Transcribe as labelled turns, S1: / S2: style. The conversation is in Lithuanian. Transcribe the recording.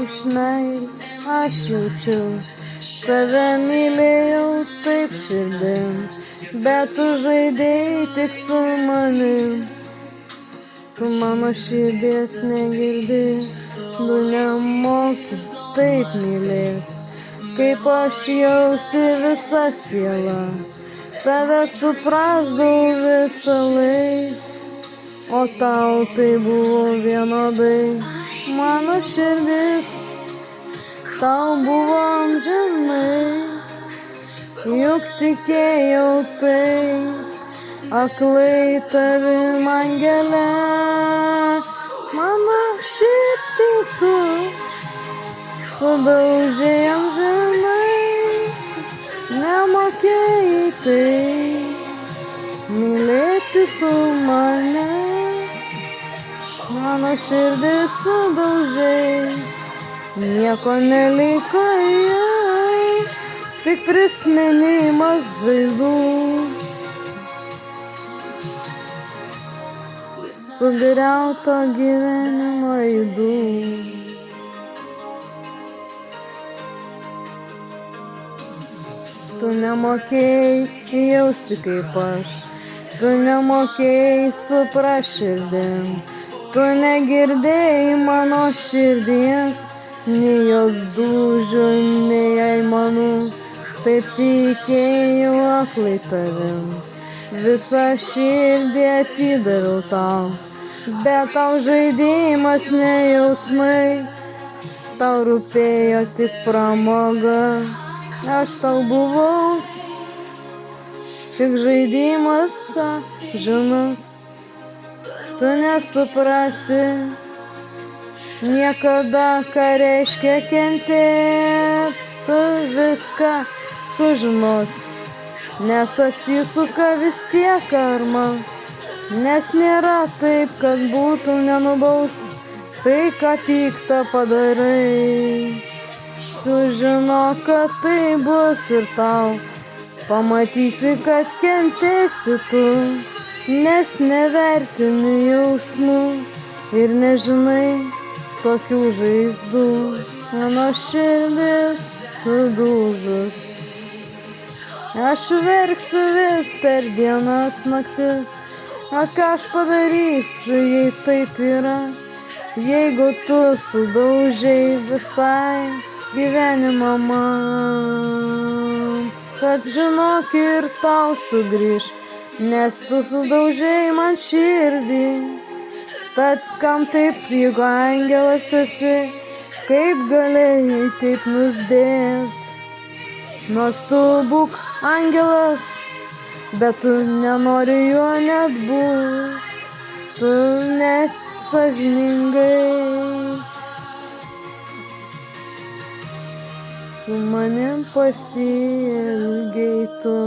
S1: už meilę aš jaučiu. Tave mylėjau taip širdim, bet tu žaidėjai tik su manim. Tu mano širdies negirdi, tu nemoki taip mylėt, kaip aš jausti visą sielą. Tave suprasdavau visąlaik, o tau tai buvo vienodai. Mano širdis tau buvo amžinai, juk tikėjau tai. Aklai tavim angele, mano širdį tu sudaužei amžinai, nemokėjai tai, mylėti tu manęs, mano širdį sudaužei, nieko neliko jai, tik prisiminimas žaidų. Sugriauto gyvenimo aidų. Tu nemokėjai jausti kaip aš, tu nemokėjai suprast širdim, tu negirdėjai mano širdies, nei jos dūžių, nei aimanų, taip tikėjau aklai tavim. Visą širdį atidaviau tau, bet tau žaidimas ne jausmai, tau rūpėjo tik pramoga, aš tau buvau tik žaidimas amžinas. Tu nesuprasi niekada, ką reiškia kentėt, tu viską sužinosi. Nes atsisuka vis tiek karma, nes nėra taip, kad būtų nenubaustas tai, ką piktą padarai. Tu žinok, kad tai bus ir tau, pamatysi, kad kentėsi tu, nes nevertini jausmų ir nežinai tokių žaizdų. Mano širdis sudužus. Aš verksiu vis per dienas naktis, o ką aš padarysiu, jei taip yra, jeigu tu sudaužei visai gyvenimą man. Kad žinok ir tau sugrįž, nes tu sudaužei man širdį, tad kam taip, jeigu angelas esi, kaip galėjai taip nusdėt. Nors tu būk angelas, bet tu nenori juo net būt, tu net sąžiningai su manim pasielgei tu.